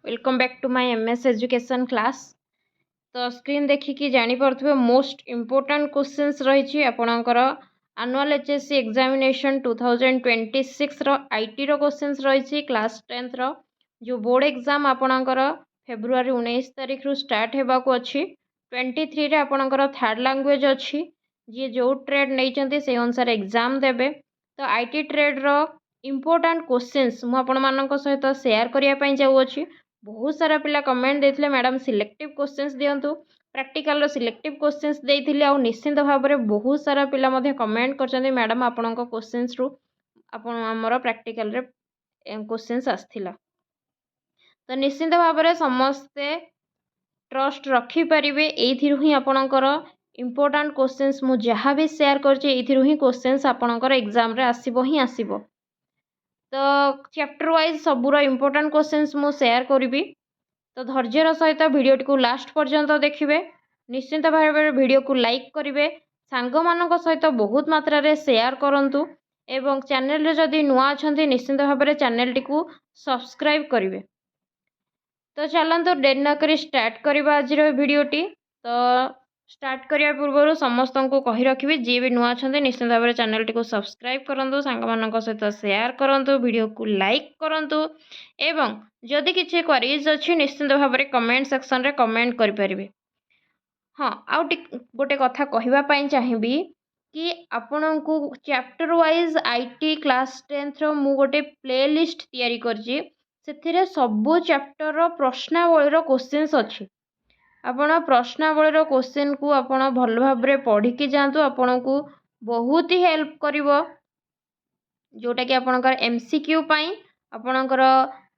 Welcome back to my MS education class. तो screen देखिकी जानीपे मोस्ट इम्पोर्टाट क्वेश्चंस रही आपणकर एनुअल एचएससी एग्जामिनेशन 2026 आईटी रो क्वेश्चंस रही क्लास 10th रो जो बोर्ड एग्जाम आपणकर फेब्रुआरी 19 तारिख रु स्टार्ट होगाकू अच्छी 23 रे आपणकर थर्ड लैंग्वेज अच्छी जी जो ट्रेड नहीं से अनुसार एग्जाम देवे। तो आईटी ट्रेड रो इम्पोर्टाट क्वेश्चंस मुझे सहित शेयर करने जाऊँगी। बहुत सारा पिला कमेंट देते मैडम सिलेक्टिव क्वेश्चंस दिंतु प्रैक्टिकल सिलेक्टिव क्वेश्चंस देते आ निश्चिंत भाव में बहुत सारा पिला कमेंट कर मैडम आपण क्वेश्चंस रु आमर प्रैक्टिकल क्वेश्चंस आसला। तो निश्चिंत भाव में समस्ते ट्रस्ट रखिपारे ये आपणकर इम्पोर्टाट क्वेश्चंस मु जहाँ भी शेयर कर क्वेश्चंस आपणकर एग्जाम रे आसीबो ही आसीबो। तो चैप्टर वाइज सबूर इम्पोर्टाट क्वेश्चंस मु शेयर करी। तो धैर्यर सहित वीडियो को लास्ट पर्यंत देखिए। निश्चिंत भाव में वीडियो को लाइक करेंगे, सांग मानक सहित बहुत मात्रा रे शेयर करंतु एवं चैनल रे जदि नुआ अछंती निश्चिंत भाव में चैनल टी को सब्सक्राइब करेंगे। तो चलते देर न करी स्टार्ट करवा आज वीडियोटी। तो स्टार्ट करने पूर्व समस्त को कही रखी जी भी नुआ अच्छा निश्चित भाव में चैनल टी को सब्सक्राइब करूँ, सांग मानक सहित शेयर करूँ, वीडियो को लाइक करूँ एवं जदि किसी क्वेरीज अच्छी निश्चित भाव में कमेंट सेक्शन रे कमेंट करें। हाँ आउ गोटे कथा कहवाई चाहिए कि आपण को chapter wise IT class 10th रो मु गोटे प्ले लिस्ट तैयारी करछि। से सबू चैप्टर प्रश्नावलीर क्वेश्चंस अच्छी। आपण प्रश्नावलीर क्वेश्चन को आपण भल भाव में पढ़ी जातु, आपण को बहुत ही हेल्प करिवो। जोटा कि आपणकर एमसीक्यू पाई आपणकर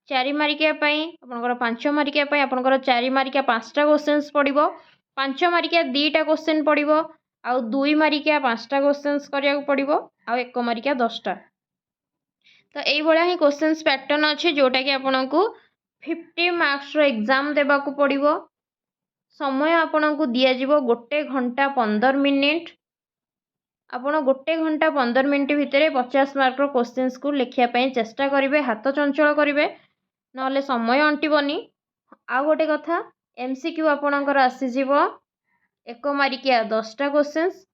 4 मार्किया आपणकर 5 मार्किया आपणकर 4 मार्किया 5टा क्वेश्चंस पड़िबो, 5 मार्किया 2टा क्वेश्चन पड़िबो, आउ 2 मार्किया 5टा क्वेश्चंस करिया पड़िबो, आउ 1 मार्किया 10टा। तो यही भाया ही क्वेश्चंस पैटर्न अच्छे जोटा कि आपन को 50 मार्क्स रो एग्जाम देबा को पड़िबो। समय आपन को दिया जिवो 1 घंटा 15 मिनिट। आपण 1 घंटा 15 मिनिट भितर 50 मार्क रो क्वेश्चंस को लिखिया पई चेष्टा करिवे, हाथ चंचल करिवे, नले समय अंटिबनी। आ गोटे कथा एमसीक्यू आपणकर आसी जिवो 1 मार्किया 10टा क्वेश्चंस,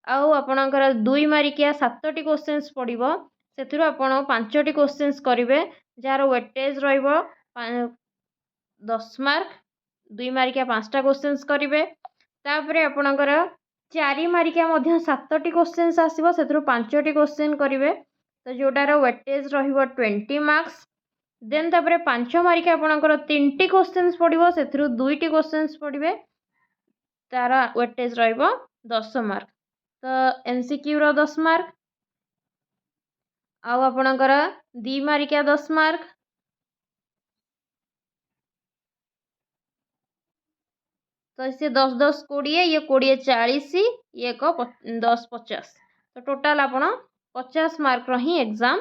आउ आपणकर 2 मार्किया 7टी क्वेश्चंस पड़िबो। से आपण 5टी क्वेश्चंस करेंगे जार वेटेज रहिबो 10 मार्क, 2 मार्किया 5टा क्वेश्चंस करेंगे। तापरे आपणकर 4 मार्किया 7टी क्वेश्चंस आसीबो, से 5टी क्वेश्चन करेंगे। तो जोटार वेटेज रहिबो 20 मार्क्स। देन तापरे 5 मार्किया आपणकर 3टी क्वेश्चंस पड़िबो, से 2टी क्वेश्चंस पड़िबे, तार वेटेज रहिबो 10 मार्क। तो एमसीक्यू रो 10 मार्क, आउ आपणकर 2 मार्किया 10 मार्क, तो से 10 10 20, ये 20 40, ये 10 50। तो टोटाल आपण 50 मार्क ही एग्जाम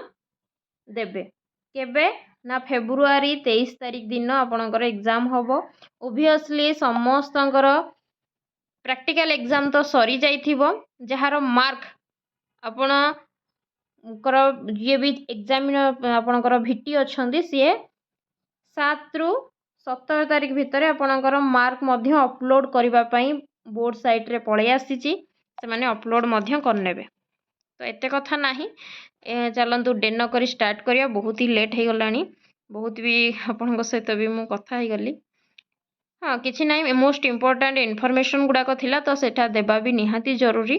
देबे। केबे ना फेब्रुआरी 23 तारिख दिन आपणकर एग्जाम होबो। ओबियसली समस्तंकर प्रैक्टिकल एग्जाम तो सरी जाइथिबो, जहार मार्क आपण जी भी एग्जाम आपणकर भिटी अच्छी सी 7 रु 17 तारिख भितर आपणकर मार्क मध्य अपलोड करने बोर्ड साइट रे पड़े आसी से माने अपलोड मध्य करनेबे। तो एते कथा नाही, चलतु डेन करी स्टार्ट करिया। बहुत ही लेट हो गलानी, बहुत भी आपण सहित भी मु कथा ही गली। हाँ किछि नाही, मोस्ट इम्पोर्टाट इनफॉरमेशन गुड़ाक थिला, तो सेठा देबा भी निहाती जरूरी।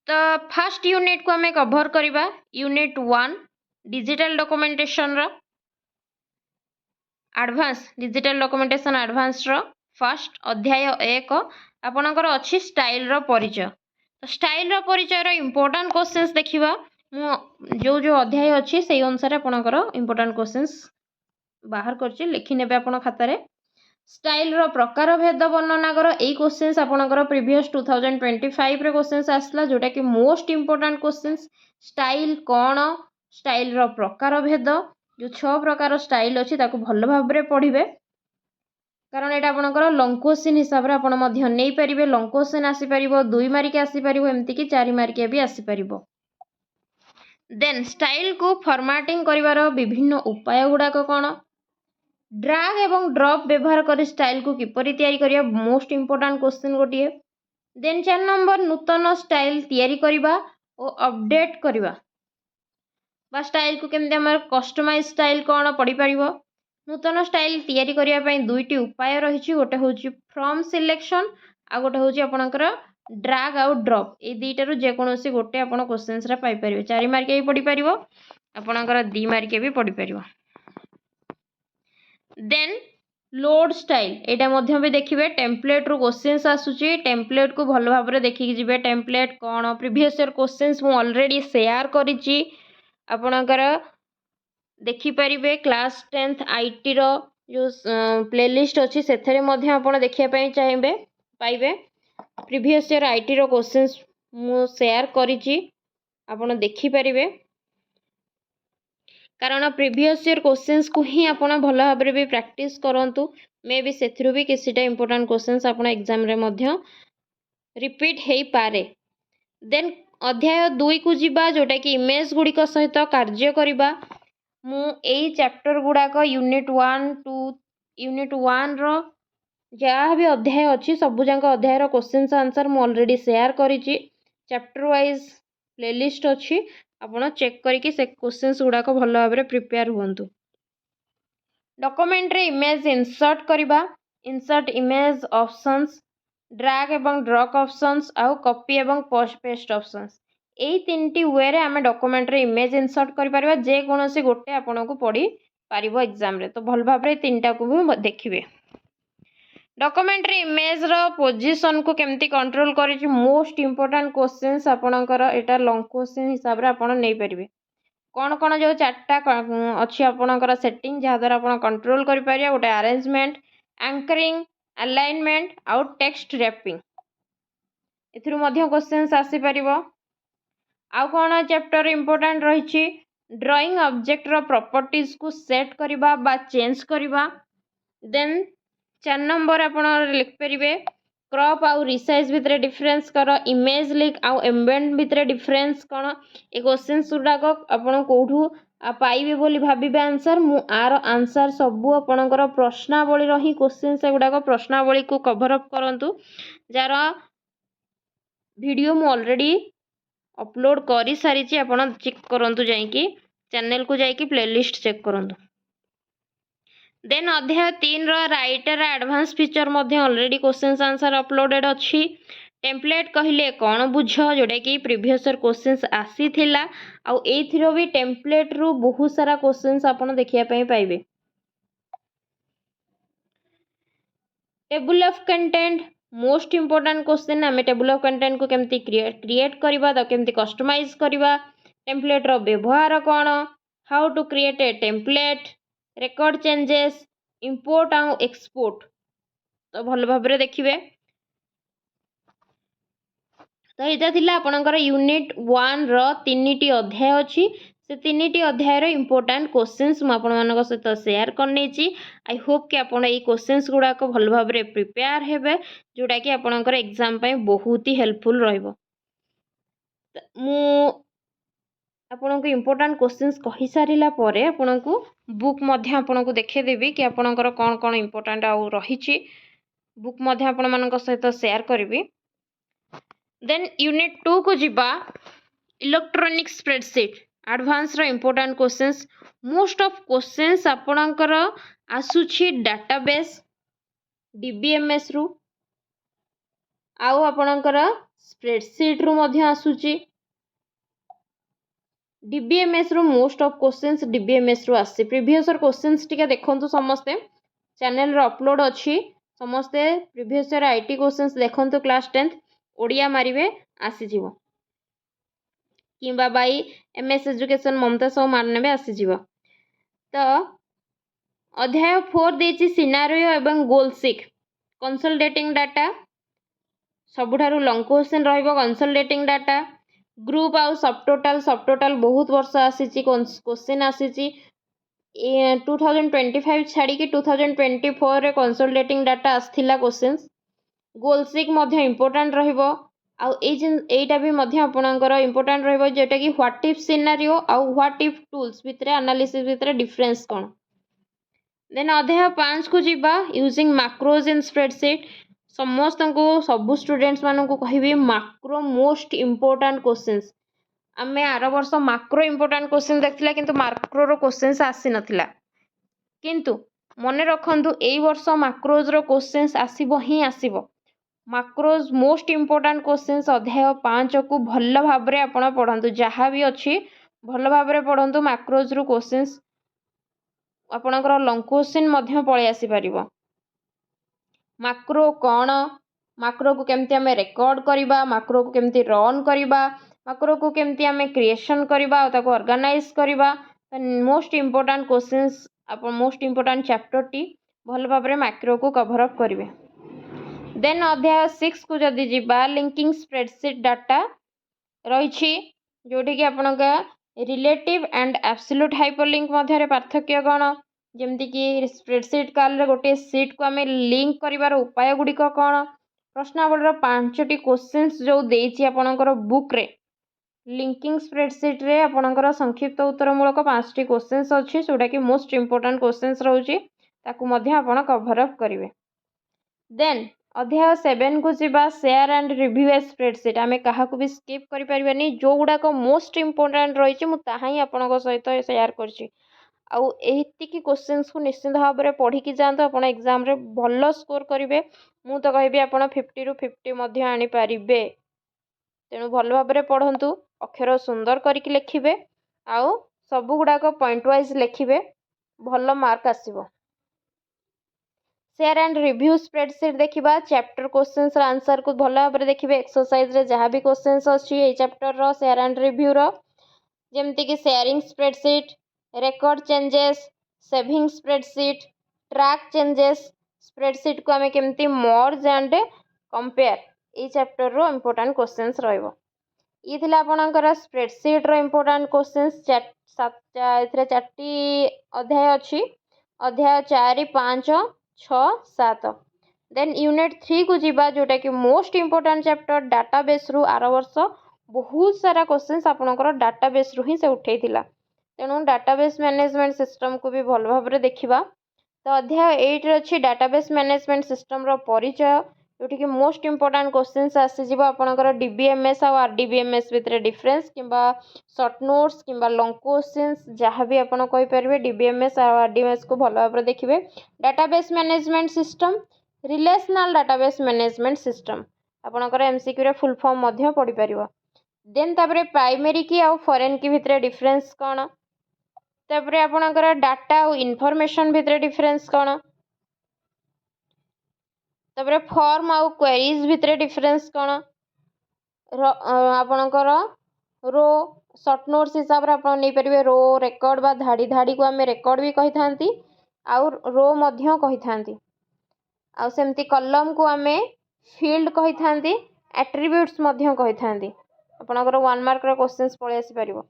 तो फर्स्ट यूनिट को हमें कवर करवा यूनिट 1 डिजिटल डॉक्यूमेंटेशन रो advance digital documentation advance row first अध्याय 1 आपणकर अच्छी स्टाइल रो परिचय। तो स्टाइल रो परिचय रो इम्पोर्टाट क्वेश्चंस देखिबा। मु जो जो अध्याय अच्छी से अनुसार आपणकर इम्पोर्टाट क्वेश्चंस बाहर करछि, लिखि नेबे आपण खाता रे। स्टाइल रो प्रकार भेद वर्णना कर यही क्वेश्चंस आपणकर प्रीवियस 2025 रे क्वेश्चंस आसला, जोटा कि मोस्ट इम्पोर्टाट क्वेश्चंस। स्टाइल कौन, स्टाइल रो प्रकार भेद, जो 6 प्रकार स्टाइल अच्छी ताको भल भाव में पढ़िबे, कारण एटा आपणकर लॉन्ग क्वेश्चन हिसाब रे आपण मध्य नै परिबे। लॉन्ग क्वेश्चन आसी परिबो, 2 मार्किया आसी परिबो, एमती कि 4 मार्किया भी आसी परिबो। देन स्टाइल को फॉर्मेटिंग करिवार विभिन्न उपाय गुड़ाक कौन, ड्रैग एवं ड्रॉप व्यवहार कर स्टाइल को किपरि तैयारी करिया मोस्ट इंपोर्टेंट क्वेश्चन गोटे। देन 4 नंबर नूतन स्टाइल तैयारी करिबा और अपडेट करिबा बा स्टाइल को केमते हमर कस्टमाइज स्टाइल कोन पड़ी परिबो। नूतन स्टाइल तैयारी करिया पई दुईटी उपाय रहिछि, गोटे होछि फ्रॉम सिलेक्शन आ गोटे होछि आपनकर ड्रैग आउट ड्रॉप। ए दुईटारु जे कोनोसी गोटे आपन क्वेश्चंस रा पाई परिबे। 4 मार्क भी पड़ी परिबो, आपनकर 2 मार्क भी पड़ी परिबो। देन लोड स्टाइल एटा मध्य भी देखिए टेम्पलेट रु क्वेश्चंस आसुची, टेम्पलेट को भल भाव देखिए जिबे टेम्पलेट कौन प्रीवियस ईयर क्वेश्चंस मु ऑलरेडी शेयर करिची। आपणकर देखिपारे क्लास 10th आईटी रो जो प्लेलिस्ट अच्छी से देखिए चाहिए पाइबे। प्रीवियस ईयर आईटी रो क्वेश्चंस मु शेयर करिची, आपण देखिपारे कारण प्रीवियस ईयर क्वेश्चंस को ही आपण भल भाव भी प्रैक्टिस करंतु। मे भी से भी किसीटा इंपोर्टेंट क्वेश्चंस आपण एग्जाम रे मध्य रिपीट हो पारे। देन अध्याय 2 को जीवा जोटा कि इमेज गुड़िक सहित कार्य करिबा। मु एई चैप्टर गुड़ाक यूनिट 1 रो जहाँ भी अध्याय अच्छी सबू जाक अध्याय रो क्वेश्चंस आंसर मु ऑलरेडी शेयर करिची। चैप्टर वाइज प्लेलिस्ट अच्छी, आपण चेक करके से क्वेश्चंस गुड़ाक भल भाव में प्रिपेयर हुंतु। डॉक्यूमेंट रे इमेज इंसर्ट करिबा, इंसर्ट इमेज ऑप्शंस, ड्रैग एवं ड्रॉप ऑप्शंस आउ कॉपी एवं पेस्ट ऑप्शंस। यही 3टी वे रे आमे डॉक्यूमेंट रे इमेज इंसर्ट करि परिबा। जे कोनोसी गोटे आपन को पड़ी पारिबो एग्जाम रे, तो भल भाव रे 3टा को भी देखिबे। डॉक्यूमेंट रे इमेज रो पोजीशन को केमती कंट्रोल करिछि मोस्ट इंपोर्टेंट क्वेश्चंस आपनकर एटा लॉन्ग क्वेश्चन हिसाब रे आपन नै परिबे। कौन कौन जो 4टा अच्छी आपनकर सेटिंग जहाँ द्वारा आपन कंट्रोल करि परिया, गोटे अरेंजमेंट, एंकरिंग, अलाइनमेंट आउ टेक्स्ट रैपिंग, एथिरु मध्य क्वेश्चंस आसी परिबो। आउ कौन चैप्टर इंपोर्टेंट रहिछि ड्राइंग ऑब्जेक्ट रो प्रॉपर्टीज को सेट करिबा बा चेंज करिबा। देन 4 नंबर आपण लिख परिबे क्रॉप आउ रिसाइज भितर डिफरेंस कर, इमेज लिंक आउ एम्बेड भितर डिफरेंस कौन। ए क्वेश्चंस गुड़ाक आपण कोठू पाइबे बोली भाबिबे आंसर। मु आर आंसर सबू आपणकर प्रश्नावली रही क्वेश्चंस गुड़ाक प्रश्नावली को कवर अप करंतु, जार वीडियो मु ऑलरेडी अपलोड करि सारिची। आपण चेक करंतु जाईकी चैनल को जाईकी प्लेलिस्ट चेक करंतु। देन अध्याय 3 रो राइटर एडवांस फीचर मध्य ऑलरेडी क्वेश्चंस आंसर अपलोडेड अच्छी। टेम्पलेट कहले कौन बुझ जोटा कि प्रीवियस ईयर क्वेश्चंस आसी थिला, आउ एथिरो भी टेम्पलेट रु बहुत सारा क्वेश्चंस आपण देखिया पई पाइबे। Table of content most important question. आमे टेबल ऑफ कंटेंट को केमती क्रिएट करबा, तो केमती कस्टमाइज करबा, टेम्पलेट रो व्यवहार कौन, how to create a template, record changes, import आउ एक्सपोर्ट, तो भल भाव में देखिए। तो यहाँ थिला आपनकर यूनिट 1 रो 3टी अध्याय अच्छी, से 3टी अध्याय रो इंपोर्टेंट क्वेश्चंस मु आपण मानक सहित शेयर करने। आई होप कि आपण ये क्वेश्चंस गुड़ाक भल भाव में प्रिपेयर हेबे, जोटा कि आपनकर एग्जाम पई बहुत ही हेल्पफुल रहइबो। मु आपन को इंपोर्टेंट क्वेश्चंस कहि सारिला परे आपन को बुक मध्य आपन को देखे देबी कि आपनकर कौन कौन इंपोर्टेंट आउ रहिछि। बुक मध्य आपन मानक सहित शेयर करबी। देन यूनिट 2 को जीवा इलेक्ट्रॉनिक स्प्रेडशीट एडवांस रो important questions. Most of questions आपनकर आसुछि डाटाबेस डीबीएमएस रु, आउ आपनकर स्प्रेडशीट रु मध्य आसुछि। डीबीएमएस रो मोस्ट ऑफ क्वेश्चंस डीबीएमएस रो आसी। प्रीवियस ईयर क्वेश्चंस टिके देखंतु समस्ते, चैनल रो अपलोड अछि, समस्ते प्रीवियस ईयर आईटी क्वेश्चंस देखंतु क्लास 10th ओडिया मारिबे आसी जीवो, किंबा बाई एमएस एजुकेशन ममता सब मारनेबे आसी जीवो। तो अध्याय 4 देछि सिनारियो एवं गोल सीख कंसोलिडेटिंग डाटा, सबुठारु लॉन्ग क्वेश्चन रहइबो कंसोलिडेटिंग डाटा। ग्रुप आउ सब टोटल बहुत वर्ष आसीची क्वेश्चन आसीची। 2025 छाड़ी कि 2024 रे कंसोलिडेटिंग डाटा आस्थिला क्वेश्चंस। गोल सीक मध्य इंपोर्टेंट रहिबो, आउ एटा भी मध्य आपनकर इंपोर्टेंट रहिबो, जेटा कि व्हाट इफ सिनारियो आउ व्हाट इफ टूल्स भितरे एनालिसिस भितरे डिफरेंस कोन। देन अध्याय 5 को जीवा यूजिंग मैक्रोज इन स्प्रेडशीट समस्त को सबू स्टूडेंट्स मान को कहबी मैक्रो मोस्ट इम्पोर्टेंट क्वेश्चंस आमे आर वर्ष मैक्रो इम्पोर्टेंट क्वेश्चन देखथिला किंतु मैक्रो रो क्वेश्चंस आसी नथिला किंतु मने रखंतु एई वर्ष मैक्रोज रो क्वेश्चंस आसीबो ही आसीबो मैक्रोज मोस्ट इम्पोर्टेंट क्वेश्चंस अध्याय 5 को भल भाबरे आपण पढंतु जहाँ भी अच्छी भल भाबरे पढंतु मैक्रोज रो क्वेश्चंस आपणकर लॉन्ग क्वेश्चन मध्य पळै आसी परिबो मैक्रो कौन मैक्रो को केमती आमे रेकॉर्ड करबा मैक्रो को केमती रन करबा मैक्रो को केमती आमे क्रिएशन करबा ताको ऑर्गेनाइज करबा मोस्ट इम्पोर्टेंट क्वेश्चंस आप मोस्ट इम्पोर्टेंट चैप्टर टी भल भाबरे मैक्रो को कवर अप करिवे देन अध्याय 6 को जदि जीवा लिंकिंग स्प्रेडशीट डाटा रही जोटी कि आपण रिलेटिव एंड एब्सोल्यूट हाइपरलिंक मध्य पार्थक्य कौन जमती कि स्प्रेडशीट काल गोटे सीट को आम लिंक कर उपाय गुड़िक कौन प्रश्नावलीर 5टी क्वेश्चंस जो देती आपणकर बुक रे लिंकिंग स्प्रेडशीट रे आपणकर संक्षिप्त उत्तरमूलक 5टी क्वेश्चंस अच्छी जोटा कि मोस्ट इम्पोर्टेंट क्वेश्चंस रोचे ताकू मध्य आपण कवर अप करेंगे देन अध्याय 7 को जीवा share and review A spreadsheet आमे कहा भी स्किप करि परिबानी जो गुड़ाक मोस्ट इम्पोर्टेंट रही मुझे आपण सहित शेयर करछि आउ एतिकी क्वेश्चंस को निश्चित भाव में पढ़ी जातु आप एग्जाम रे भल स्कोर करेंगे मु तो कहबी आप 50 ରୁ 50 मध्य आनी पारिबे तेणु भल भाव में पढ़ंतु अक्षर सुंदर करके लिखिबे आउ सब गुड़ाक पॉइंट वाइज लिखिबे भल मार्क आसीबो शेयर एंड रिव्यू स्प्रेडशीट देखिबा चैप्टर क्वेश्चंस आंसर को भल भाव में देखिबे एक्सरसाइज रे जहाँ भी क्वेश्चंस अच्छी ए चैप्टर रो शेयर एंड रिव्यू रो जेमती कि sharing spreadsheet record changes saving spreadsheet track changes spreadsheet को आमे केमती मर्ज एंड कंपेयर ए चैप्टर रो इंपोर्टेंट क्वेश्चंस रहइबो ये थिला आपनकर स्प्रेडशीट रो इंपोर्टेंट क्वेश्चंस एथिरे 4टी अध्याय अच्छी अध्याय 4 5 6 7 देन यूनिट 3 को जीवा जोटा कि मोस्ट इम्पोर्टेंट चैप्टर डाटाबेस रु आर वर्ष बहुत सारा क्वेश्चंस आपनकर डाटाबेस रु ही से उठेइथिला तेणु डाटाबेस मैनेजमेंट सिस्टम को भी भल भाव में देखा तो अध्याय 8 अच्छी डाटाबेस मैनेजमेंट सिस्टम रो परिचय जोटी कि मोस्ट इम्पोर्टेंट क्वेश्चंस आसीज आपनकर डीबीएमएस और आरडीबीएमएस भितर डिफरेंस किंबा शॉर्ट नोट्स किंबा लॉन्ग क्वेश्चंस जहाँ भी आपन कहि परिबे डीबीएमएस और आरडीबीएमएस को भल भाव में देखिए database management system relational database management system आपनकर एमसीक्यू रे फुल फॉर्म मध्य पढ़ी परिबो देन तापरे प्राइमरी की और फॉरेन की भितर डिफरेंस कौन तापरे आपनकर डाटा और इन्फॉर्मेशन भितर डिफरेंस कौन तापरे फॉर्म और क्वेरीज भितर डिफरेंस कौन आपनकर रो शॉर्ट नोट्स हिसाब रे आपन नै परिबे रो रेकॉर्ड बा धाड़ी धाड़ी को आमे रेकॉर्ड भी कहि थांती और रो मध्य कहि थांती आ सेमती कॉलम को आमे फील्ड कहि थांती एट्रिब्यूट्स मध्य कहि थांती आपनकर 1 मार्क रो क्वेश्चंस पळे आसी परिबो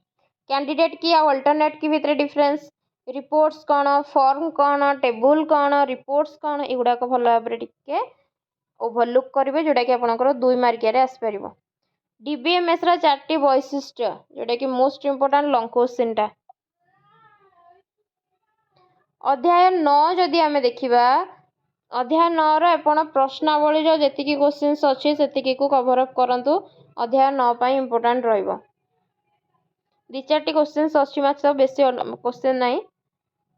कैंडिडेट की और अल्टरनेट की भितर डिफरेंस रिपोर्ट्स कौन फॉर्म कौन टेबुल कौन रिपोर्ट्स कौन एगुड़ा भल भाव में टिके ओभरलुक करेंगे जोटा कि आपंकर 2 मार्किया आसपर डीबीएमएस 4टी वैशिष्ट्य जोटा कि मोस्ट इम्पोर्टेंट लॉन्ग क्वेश्चन टा अध्याय 9 जदि आम देखा अध्याय 9 रो प्रश्नावली जी क्वेश्चंस अच्छी से कवर अप करंतु अध्याय 9 पर इम्पोर्टेंट रहिबो 2-4टी क्वेश्चंस अच्छी मात्र बेसी क्वेश्चन नहीं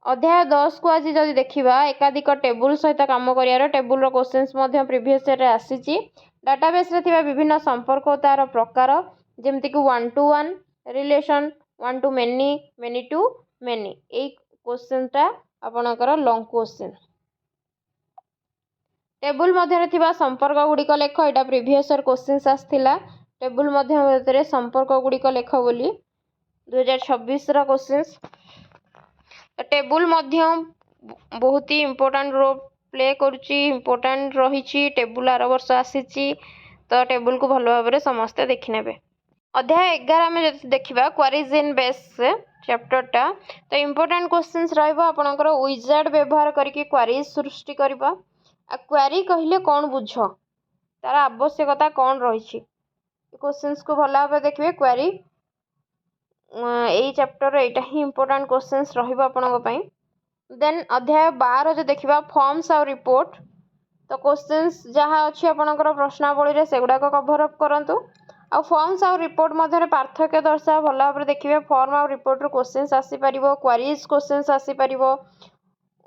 अध्याय 10 को आज जदि देखा एकाधिक टेबुल सहित काम कर टेबुल क्वेश्चंस प्रीवियस ईयर आसी डाटाबेस रे थिबा विभिन्न संपर्क और तार प्रकार जेमती कि 1 to 1 relation 1 to many many to many A question टा आपनकर लॉन्ग क्वेश्चन टेबुल मध्य थिबा संपर्क गुड़िक लेख एटा प्रीवियस ईयर क्वेश्चंस आस्थिला टेबुल मध्य संपर्क गुड़िक लेख बोली 2026 क्वेश्चंस टेबुल मध्य बहुत ही इम्पोर्टेंट रोल प्ले करुच्ची इम्पोर्टेंट रही टेबुल आर वर्ष आसी तो टेबुल को भल भाव में समस्ते देखने अध्याय 11 आम देखा क्वेरीज इन बेस चैप्टर टा तो इम्पोर्टेंट क्वेश्चंस रहा विजार्ड व्यवहार करके क्वेरीज सृष्टि करबा क्वेरी कहले कौन बुझ तार आवश्यकता कौन रही क्वेश्चंस को भल भाव देखिए क्वेरी यही चैप्टर यहाँ ही इम्पोर्टेंट क्वेश्चंस रही देन अध्याय 12 जो देखा फॉर्म्स और रिपोर्ट तो क्वेश्चंस जहाँ अच्छी आपंकर प्रश्नावली से गुड़ाक कभर अप करूँ आ फॉर्म्स और रिपोर्ट मध्य पार्थक्य दर्शा भल भाव देखिए फॉर्म और रिपोर्ट रू क्वेश्चंस आसीपर क्वेरीज क्वेश्चंस आसीपर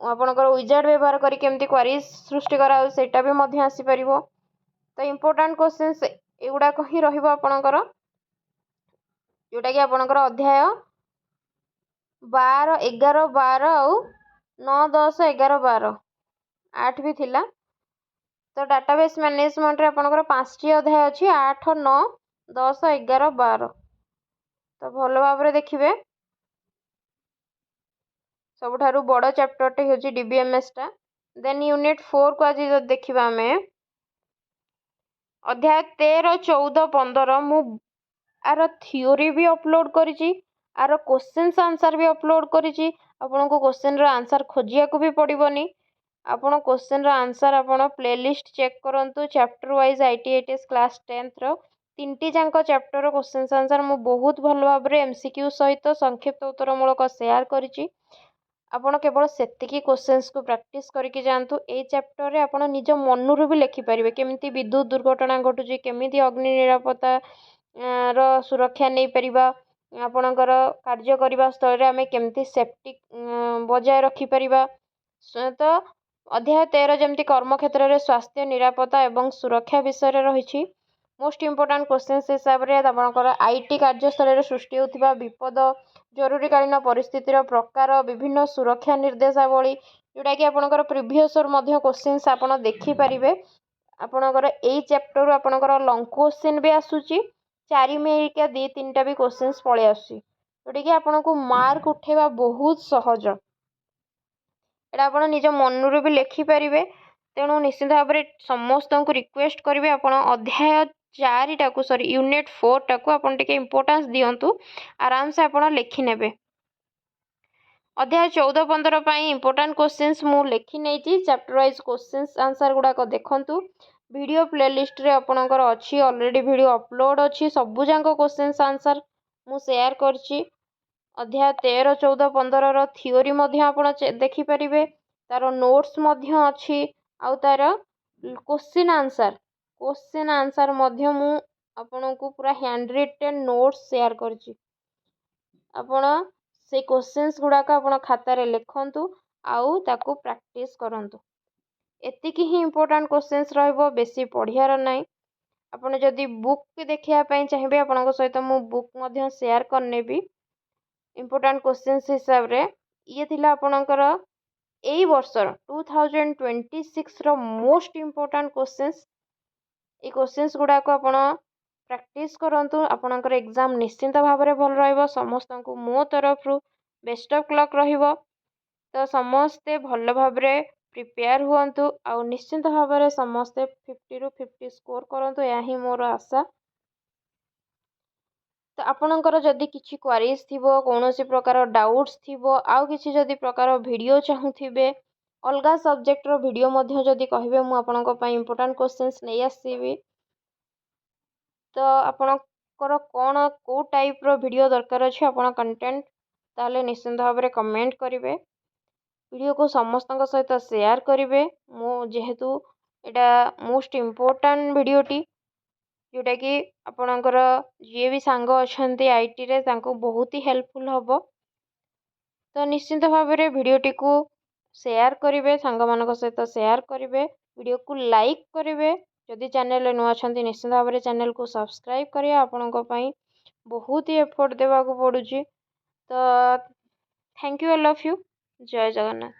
आपणकर विजार्ड व्यवहार करी केमती क्वेरीज सृष्टि करा सेटा भी मध्य आसीपर तो इम्पोर्टाट क्वेश्चंस एगुड़ाक ही रहा जोटा कि आपणकर अध्याय 12 11 12 आउ 9 10 11 12 8 भी थिला तो डाटाबेस मैनेजमेंट रे आपणकर 5टी अध्याय अच्छी 8 9 10 11 12 तो भल भाव देखिए सबुठारु बड़ चैप्टरटे होची डीबीएमएस टा देन यूनिट 4 को आज देखिबा आमे अध्याय 13 14 15 मु आर थ्योरी भी अपलोड करिछि आर क्वेश्चंस आंसर भी अपलोड करिछि आपन को क्वेश्चन रो आंसर खोजिया को भी पड़िबनी आपन क्वेश्चन रो आंसर आपन प्लेलिस्ट चेक करंतु चैप्टर वाइज आईटीएटीएस क्लास 10th रो तीनटी जांको चैप्टर रो क्वेश्चंस आंसर मु बहुत भल भाव रे एमसीक्यू सहित संक्षिप्त उत्तरमूलक शेयर करिछि आपण केवल सेतिकी क्वेश्चंस को प्रैक्टिस करके जानतु ए चैप्टर रे आपण निज मनरु भी लिखि परिबे केमिति विद्युत दुर्घटना घटुची केमिति अग्नि निरापत्ता रो सुरक्षा नहीं परिबा आपणकर कार्य करबा स्थल रे आमे केमिति सेफ्टी बजाय रखि परिबा तो अध्याय 13 जेमति कर्म क्षेत्र रे स्वास्थ्य निरापत्ता एवं सुरक्षा विषय रे रहिछि मोस्ट इम्पोर्टाट क्वेश्चंस हिसाब रे आपणकर आईटी कार्यस्थल रे सृष्टि होतिबा विपद जरूरीकालीन परिस्थितिर प्रकार विभिन्न सुरक्षा निर्देशावली जोटा कि आपणकर प्रीवियस मध्य क्वेश्चंस आपण देखि परिबे आपणकर एई चैप्टर रू आपणकर लॉन्ग क्वेश्चन भी आसुची 4 मिनिट 2-3टा भी क्वेश्चंस पळे आसुची जोटा कि आपण को मार्क उठेबा बहुत सहज एटा आपण निज मनरु भी लिखि परिबे तेणु निश्चित भाव में समस्त को रिक्वेस्ट करेंगे आप अध्याय 4टा को सॉरी यूनिट 4टा को आप इम्पोर्टेंस दिंतु आराम से आप लिखिने अध्याय 14-15 पाई इम्पोर्टेंट क्वेश्चंस मु लिखि नहीं चैप्टर वाइज क्वेश्चंस आंसर गुड़ाक देखंतु वीडियो प्लेलिस्ट रे आपणकर अच्छी ऑलरेडी वीडियो अपलोड अच्छी सबु जांको क्वेश्चंस आंसर मु शेयर करछि अध्याय 13 14 15 रो थ्योरी मध्य आपण देखि परिबे तार नोट्स मध्य अच्छी आउ तार क्वेश्चन आंसर मध्य मु आपण को पूरा हैंड रिटन नोट्स शेयर करछि आपण से क्वेश्चंस गुड़ाक आपण खाता रे लिखंतु आउ ताको प्रैक्टिस करंतु एतिकी ही इम्पोर्टेंट क्वेश्चंस रहबो बेसी पढ़ियार नाही आपण जदी बुक देखिया पई चाहिबे आपन सहित मु बुक मध्य शेयर करनेबी इम्पोर्टेंट क्वेश्चंस हिसाब रे ये थिला आपणकर एई वर्षर 2026 रो मोस्ट इम्पोर्टेंट क्वेश्चंस ए क्वेश्चंस गुडा को आपण प्रैक्टिस करंतु आपणकर एग्जाम निश्चिंत भाव में भल रहइबो समस्त को मो तरफ रु बेस्ट ऑफ लक रहिबो तो समस्ते भल भाव में प्रिपेयर हुअंतु आ निश्चिंत भाव में समस्ते 50 ରୁ 50 स्कोर करंतु या ही मोर आशा तो आपणकर जदि किसी क्वेरीज थिबो कौनसी प्रकार डाउट्स थिबो आउ किसी जदि प्रकार वीडियो चाहूथिबे अलगा सब्जेक्ट रो वीडियो मध्य जदि कहिबे मु आपणक पई इम्पोर्टेंट क्वेश्चंस नै आसीबी तो आपणकर कोन को टाइप रो वीडियो दरकार अछि आपण कंटेंट ताले निश्चित भाव में कमेंट करिवे वीडियो को समस्त सहित शेयर करिवे मो जेहेतु एटा मोस्ट इम्पोर्टेंट वीडियोटी जोटा कि आपणकर जी भी सांग अच्छा आईटी रे तांको बहुत ही हेल्पफुल हम तो निश्चिंत भाव में वीडियोटी को शेयर करेंगे सांग मान सहित शेयर करेंगे वीडियो को लाइक करेंगे जदि चैनल नुआ अच्छा निश्चिंत भाव में चैनल को सब्सक्राइब करें आपण बहुत ही एफर्ट देवा पड़ुची तो thank you all of you जय जगन्नाथ।